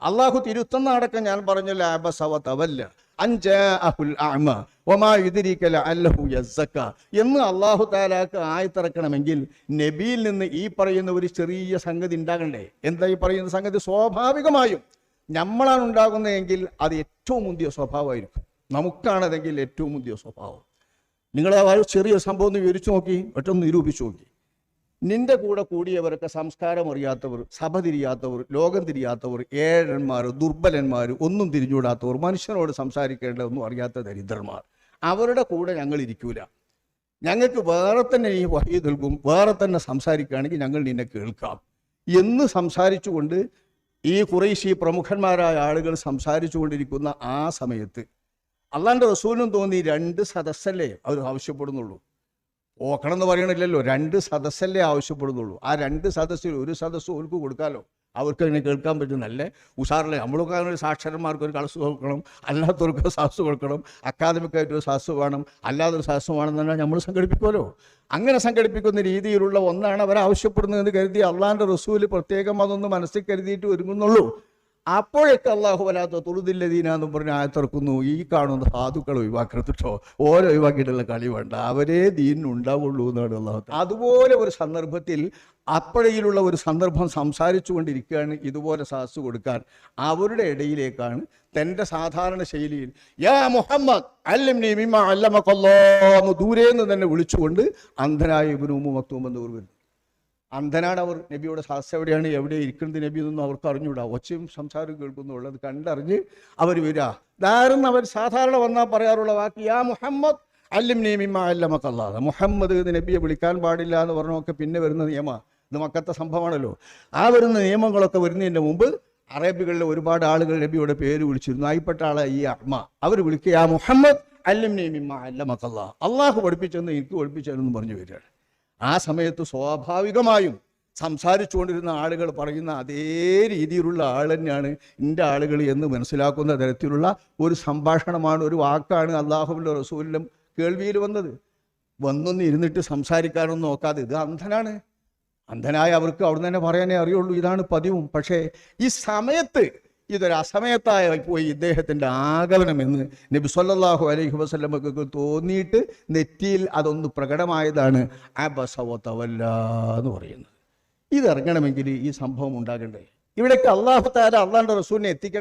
അള്ളാഹു തിരുത്തുന്ന അടക്കം ഞാൻ പറഞ്ഞല്ലോ എന്ന് അള്ളാഹു താലാക്ക് ആയത്തിറക്കണമെങ്കിൽ നബിയിൽ നിന്ന് ഈ പറയുന്ന ഒരു ചെറിയ സംഗതി ഉണ്ടാകണ്ടേ? എന്താ ഈ പറയുന്ന സംഗതി? സ്വാഭാവികമായും നമ്മളാണ് ഉണ്ടാകുന്നതെങ്കിൽ അത് ഏറ്റവും മുന്തിയ സ്വഭാവമായിരിക്കും. നമുക്കാണതെങ്കിൽ ഏറ്റവും മുന്തിയ സ്വഭാവം. നിങ്ങൾ ആ ചെറിയ സംഭവം ഒന്ന് വിവരിച്ചു നോക്കി, ഒറ്റൊന്ന് നിരൂപിച്ചു നോക്കി. നിന്റെ കൂടെ കൂടിയവരൊക്കെ സംസ്കാരം അറിയാത്തവർ, സഭ തിരിയാത്തവർ, ലോകം തിരിയാത്തവർ, ഏഴന്മാർ, ദുർബലന്മാർ, ഒന്നും തിരിഞ്ഞുകൂടാത്തവർ, മനുഷ്യനോട് സംസാരിക്കേണ്ടതൊന്നും അറിയാത്ത ദരിദ്രന്മാർ, അവരുടെ കൂടെ ഞങ്ങൾ ഇരിക്കൂല. ഞങ്ങൾക്ക് വേറെ തന്നെ ഈ വഹി നൽകും, വേറെ തന്നെ സംസാരിക്കുകയാണെങ്കിൽ ഞങ്ങൾ നിന്നെ കേൾക്കാം എന്ന് സംസാരിച്ചുകൊണ്ട് ഈ ഖുറൈശി പ്രമുഖന്മാരായ ആളുകൾ സംസാരിച്ചു കൊണ്ടിരിക്കുന്ന ആ സമയത്ത് അള്ളാന്റെ റസൂലിനും തോന്നി 2 സദസ്സല്ലേ അവർ ആവശ്യപ്പെടുന്നുള്ളൂ. ഓക്കണം എന്ന് പറയണില്ലല്ലോ, 2 സദസ്സല്ലേ ആവശ്യപ്പെടുന്നുള്ളൂ. ആ 2 സദസ്സിൽ ഒരു സദസ്സ് ഓർക്ക് കൊടുക്കാമല്ലോ, അവർക്ക് അതിനെ കേൾക്കാൻ പറ്റും. നല്ല ഉഷാറില്ലേ? നമ്മളൊക്കെ അങ്ങനെ സാക്ഷരന്മാർക്ക് ഒരു കളസ് കൊടുക്കണം, അല്ലാത്തവർക്ക് സദസ്സ് കൊടുക്കണം, അക്കാദമിക്കായിട്ടൊരു സദസ്സ് വേണം, അല്ലാതൊരു സദസ്സ് വേണമെന്ന് പറഞ്ഞാൽ നമ്മൾ സംഘടിപ്പിക്കുമല്ലോ. അങ്ങനെ സംഘടിപ്പിക്കുന്ന രീതിയിലുള്ള ഒന്നാണ് അവർ ആവശ്യപ്പെടുന്നതെന്ന് കരുതി അള്ളാന്റെ റസൂല് പ്രത്യേകം അതൊന്ന് മനസ്സിൽ കരുതിയിട്ട് ഒരുങ്ങുന്നുള്ളൂ. അപ്പോഴൊക്കെ അള്ളാഹു വലാത്ത തുളുതില്ലദീനാന്നും പറഞ്ഞ് ആയത്തിറക്കുന്നു, ഈ കാണുന്ന സാധുക്കൾ ഒഴിവാക്കരുതട്ടോ, ഓരോ ഒഴിവാക്കിയിട്ടുള്ള കളി വേണ്ട, അവരേ ദീനുണ്ടാവുള്ളൂ എന്നാണ് അള്ളാഹു. അതുപോലെ ഒരു സന്ദർഭത്തിൽ അപ്പോഴയിലുള്ള ഒരു സന്ദർഭം സംസാരിച്ചു കൊണ്ടിരിക്കുകയാണ്. ഇതുപോലെ സാസ് കൊടുക്കാൻ അവരുടെ ഇടയിലേക്കാണ് തൻ്റെ സാധാരണ ശൈലിയിൽ യാ മുഹമ്മദ് അല്ലിംനി മിമ്മാ അല്ലമകല്ലാഹ് ദൂരേന്ന് തന്നെ വിളിച്ചുകൊണ്ട് അന്ധനായ ഇബ്നു ഉമ്മു മക്തൂം എന്നവർ വരുന്നു. അന്ധനാണ് അവർ. നബിയുടെ സാസ് എവിടെയാണ്, എവിടെ ഇരിക്കുന്നത് നബി എന്നൊന്നും അവർക്ക് അറിഞ്ഞൂടാ. ഒച്ചയും സംസാരം കേൾക്കുന്നുള്ളൂ. അത് കണ്ടറിഞ്ഞ് അവർ വരിക. ധാരണ അവർ സാധാരണ വന്നാൽ പറയാറുള്ള വാക്ക് യാ മുഹമ്മദ് അല്ലിംനി മിമ്മാ അല്ലമകല്ലാഹ്. മുഹമ്മദ് എന്ന് നബിയെ വിളിക്കാൻ പാടില്ല എന്ന് പറഞ്ഞൊക്കെ പിന്നെ വരുന്ന നിയമം. ഇത് മക്കത്തെ സംഭവമാണല്ലോ. ആ വരുന്ന നിയമങ്ങളൊക്കെ വരുന്നതിൻ്റെ മുമ്പ് അറബികളിലെ ഒരുപാട് ആളുകൾ നബിയുടെ പേര് വിളിച്ചിരുന്നു. ആയിപ്പെട്ട ആളെ ഈ അഹ്മ അവർ വിളിക്കുക യാ മുഹമ്മദ് അല്ലിംനി മിമ്മാ അല്ലമകല്ലാഹ്, അള്ളാഹു പഠിപ്പിച്ചെന്ന് എനിക്ക് പഠിപ്പിച്ചെന്ന് പറഞ്ഞു വരികയാണ്. ആ സമയത്ത് സ്വാഭാവികമായും സംസാരിച്ചുകൊണ്ടിരുന്ന ആളുകൾ പറയുന്ന അതേ രീതിയിലുള്ള ആൾ തന്നെയാണ് എൻ്റെ ആളുകൾ എന്ന് മനസ്സിലാക്കുന്ന തരത്തിലുള്ള ഒരു സംഭാഷണമാണ്, ഒരു വാക്കാണ് അള്ളാഹുവിൻ്റെ റസൂലിലും കേൾവിയിൽ വന്നത്. വന്നൊന്ന് ഇരുന്നിട്ട് സംസാരിക്കാനൊന്നും നോക്കാതെ, ഇത് അന്ധനാണ്, അന്ധനായ അവർക്ക് അവിടെ തന്നെ പറയാനേ അറിയുള്ളൂ, ഇതാണ് പതിവും. പക്ഷേ ഈ സമയത്ത് ഇതൊരു അസമയത്തായി പോയി ഇദ്ദേഹത്തിൻ്റെ ആഗമനമെന്ന് നബി സല്ലല്ലാഹു അലൈഹി വസല്ലമക്ക് തോന്നിയിട്ട് നെറ്റിയിൽ അതൊന്ന് പ്രകടമായതാണ് അബസ വതവല്ല എന്ന് പറയുന്നത്. ഇതിറങ്ങണമെങ്കിൽ ഈ സംഭവം ഉണ്ടാകണ്ടേ? ഇവിടേക്ക് അള്ളാഹു തആല അള്ളാഹുവിൻ്റെ റസൂലിനെ എത്തിക്കണം.